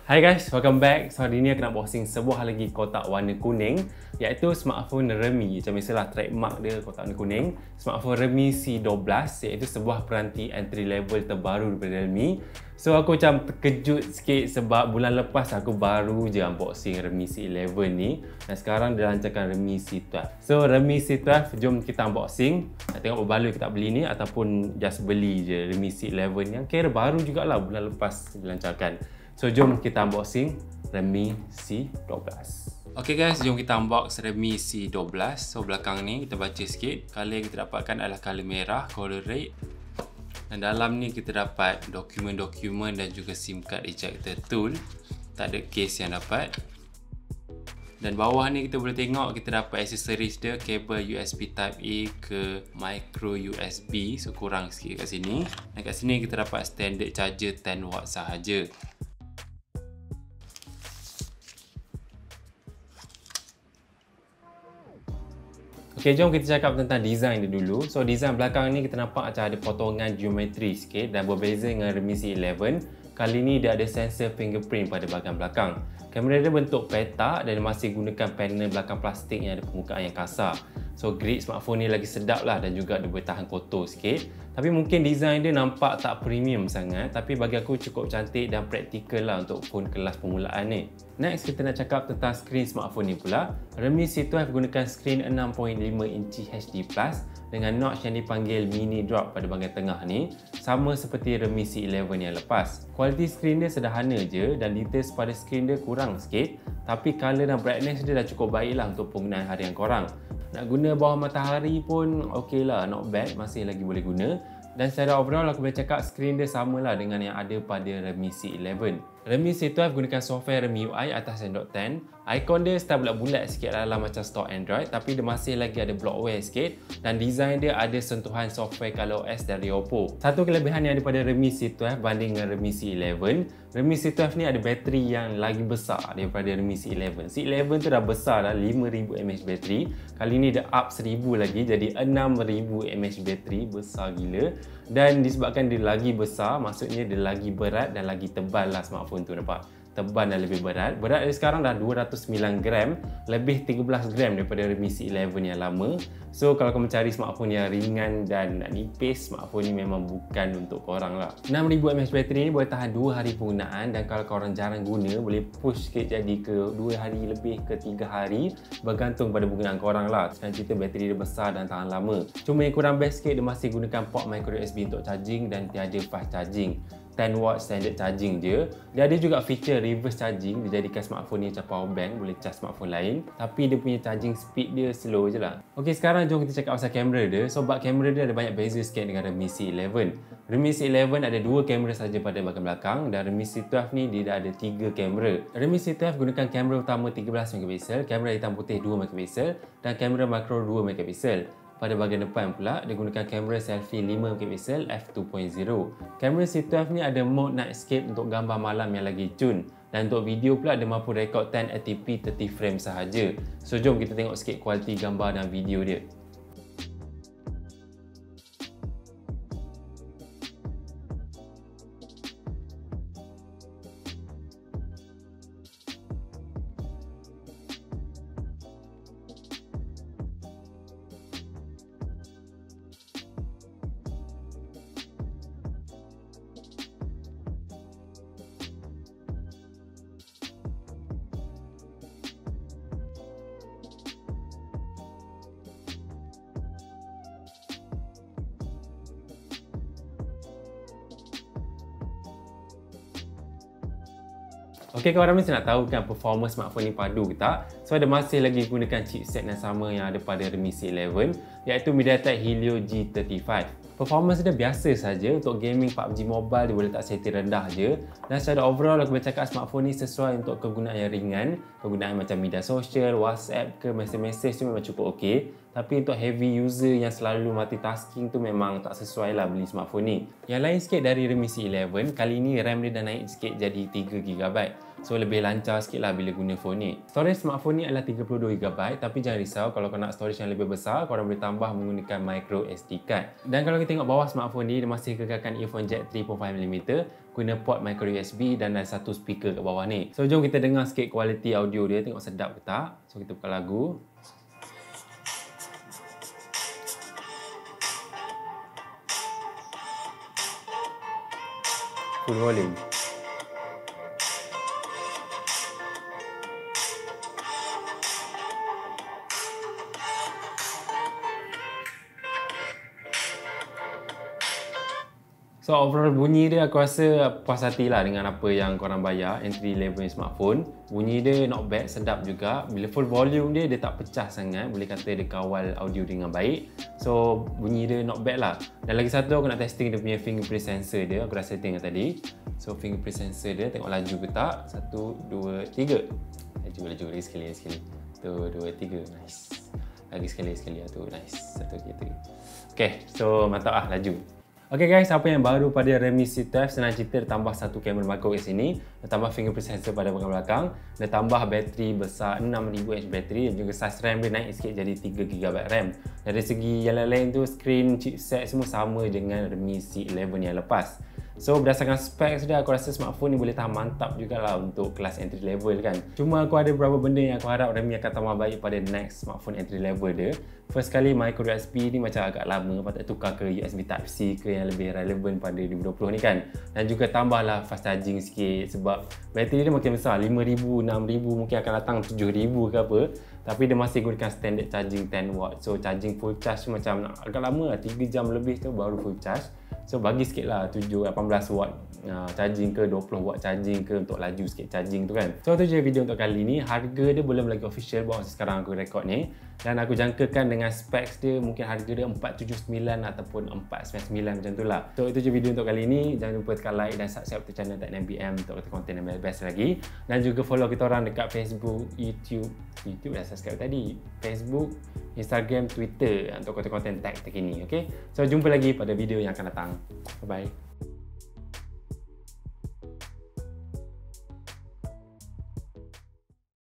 Hai guys, welcome back. So hari ni aku nak boxing sebuah lagi kotak warna kuning, iaitu smartphone realme. Macam biasalah trademark dia kotak warna kuning. Smartphone realme C12, iaitu sebuah peranti entry level terbaru daripada realme. So aku macam terkejut sikit sebab bulan lepas aku baru je unboxing realme C11 ni, dan sekarang dilancarkan realme C12. So realme C12, jom kita unboxing. Nak tengok berbaloi kita beli ni ataupun just beli je realme C11 yang kira baru jugalah bulan lepas dilancarkan. So jom kita unboxing realme C12. Okay guys, jom kita unbox realme C12. So belakang ni kita baca sikit. Color yang kita dapatkan adalah color merah, color red. Dan dalam ni kita dapat dokumen-dokumen dan juga SIM card ejector tool. Tak ada case yang dapat. Dan bawah ni kita boleh tengok kita dapat aksesoris dia, kabel USB Type A ke micro USB. So kurang sikit kat sini. Dan kat sini kita dapat standard charger 10W sahaja. Okay, jom kita cakap tentang design dia dulu. So design belakang ni kita nampak macam ada potongan geometri sikit dan berbeza dengan realme C11. Kali ni dia ada sensor fingerprint pada bahagian belakang. Kamera dia bentuk petak dan dia masih gunakan panel belakang plastik yang ada permukaan yang kasar. So grip smartphone ni lagi sedap lah dan juga dia boleh tahan kotor sikit. Tapi mungkin design dia nampak tak premium sangat, tapi bagi aku cukup cantik dan praktikal lah untuk phone kelas permulaan ni. Next, kita nak cakap tentang skrin smartphone ni pula. Realme C12 gunakan skrin 6.5 inci HD+ dengan notch yang dipanggil mini drop pada bahagian tengah ni, sama seperti realme C11 yang lepas. Kualiti skrin dia sederhana je dan details pada skrin dia kurang sikit, tapi color dan brightness dia dah cukup baik lah untuk penggunaan harian korang. Nak guna bawah matahari pun ok lah, not bad, masih lagi boleh guna. Dan secara overall aku boleh cakap skrin dia samalah dengan yang ada pada realme C11. Realme C12 gunakan software realme UI atas Android 10. Ikon dia style bulat-bulat sikit lah macam stock Android, tapi dia masih lagi ada bloatware sikit dan design dia ada sentuhan software ColorOS dari Oppo. Satu kelebihan yang ada pada realme C12 banding dengan realme C11, realme C12 ni ada bateri yang lagi besar daripada realme C11. C11 tu dah besar dah, 5000 mAh bateri. Kali ni dia up 1000 lagi jadi 6000 mAh bateri, besar gila. Dan disebabkan dia lagi besar, maksudnya dia lagi berat dan lagi tebal lah smartphone tu, nampak? Tebal dan lebih berat. Berat dia sekarang dah 209 gram, lebih 13 gram daripada realme C11 yang lama. So kalau kau mencari smartphone yang ringan dan nak nipis, smartphone ni memang bukan untuk korang lah. 6000 mAh bateri ni boleh tahan 2 hari penggunaan, dan kalau korang jarang guna, boleh push sikit jadi ke 2 hari lebih ke 3 hari, bergantung pada penggunaan korang lah. Sekarang cerita bateri dia besar dan tahan lama. Cuma yang kurang best sikit, dia masih gunakan port micro USB untuk charging dan tiada fast charging. 10W standard charging je. Dia ada juga feature reverse charging, dia jadikan smartphone ni macam power bank, boleh charge smartphone lain, tapi dia punya charging speed dia slow je lah. Ok, sekarang jom kita cakap pasal kamera dia. So bak kamera dia ada banyak beza sikit dengan realme C11. Realme C11 ada 2 kamera saja pada bahagian belakang, dan realme C12 ni dia dah ada 3 kamera. Realme C12 gunakan kamera utama 13MP, kamera hitam putih 2MP dan kamera makro 2MP. Pada bahagian depan pula, dia gunakan kamera selfie 5MP f2.0. Kamera C12 ni ada mode nightscape untuk gambar malam yang lagi cun. Dan untuk video pula, dia mampu rekod 1080p 30 frame sahaja. So jom kita tengok sikit kualiti gambar dan video dia. Ok, korang mesti nak tahu kan performance smartphone ni padu ke tak? So dia masih lagi gunakan chipset yang sama yang ada pada realme C11, iaitu MediaTek Helio G35. Performance dia biasa saja. Untuk gaming PUBG Mobile dia boleh tak setting rendah je. Dan secara overall aku boleh cakap smartphone ni sesuai untuk kegunaan yang ringan. Kegunaan macam media sosial, WhatsApp ke message tu memang cukup ok. Tapi untuk heavy user yang selalu multitasking tu memang tak sesuai lah beli smartphone ni. Yang lain sikit dari realme C11, kali ni RAM dia dah naik sikit jadi 3GB. So lebih lancar sikit lah bila guna phone ni. Storage smartphone ni adalah 32GB, tapi jangan risau, kalau kau nak storage yang lebih besar, korang boleh tambah menggunakan micro SD card. Dan kalau kita tengok bawah smartphone ni, dia masih kekalkan earphone jack 3.5mm, guna port micro USB dan ada satu speaker kat bawah ni. So jom kita dengar sikit kualiti audio dia, tengok sedap ke tak. So kita buka lagu. Full volume. So overall bunyi dia aku rasa puas hati lah dengan apa yang korang bayar, entry level smartphone. Bunyi dia not bad, sedap juga. Bila full volume dia tak pecah sangat, boleh kata dia kawal audio dengan baik. So bunyi dia not bad lah. Dan lagi satu aku nak testing dia punya fingerprint sensor dia, aku dah setting tadi. So fingerprint sensor dia, tengok laju ke tak. 1, 2, 3. Laju, lagi sekali. 1, 2, 3, nice. Lagi sekali, tu nice. 1, 2, 3. Okay, so mantap lah, laju. Okay guys, apa yang baru pada Realme C12, senang cerita dia tambah satu kamera makro kat sini, dia tambah fingerprint sensor pada bahagian belakang, dia tambah bateri besar 6000 mAh bateri dan juga size RAM dia naik sikit jadi 3GB RAM. Dari segi yang lain tu, screen, chipset semua sama dengan Realme C11 yang lepas. So berdasarkan specs dia, aku rasa smartphone ni boleh tahan mantap jugalah untuk kelas entry level kan. Cuma aku ada beberapa benda yang aku harap Realme akan tambah baik pada next smartphone entry level dia. First kali micro USB ni macam agak lama, patut tukar ke USB Type-C ke yang lebih relevan pada 2020 ni kan. Dan juga tambahlah fast charging sikit sebab bateri dia makin besar, 5000, 6000, mungkin akan datang 7000 ke apa. Tapi dia masih gunakan standard charging 10W. So charging full charge macam agak lama lah, 3 jam lebih tu baru full charge. So bagi sikit lah 18W charging ke 20W charging ke untuk laju sikit charging tu kan. So tu je video untuk kali ni. Harga dia belum lagi official buat sekarang aku rekod ni. Dan aku jangkakan dengan specs dia mungkin harga dia 479 ataupun 499 macam tu lah. So itu je video untuk kali ni. Jangan lupa tekan like dan subscribe to channel Tak NBM untuk konten yang best lagi. Dan juga follow kita orang dekat Facebook, YouTube dah subscribe tadi, Facebook, Instagram, Twitter untuk konten-konten tag terkini. Okay? So jumpa lagi pada video yang akan datang. Bye bye.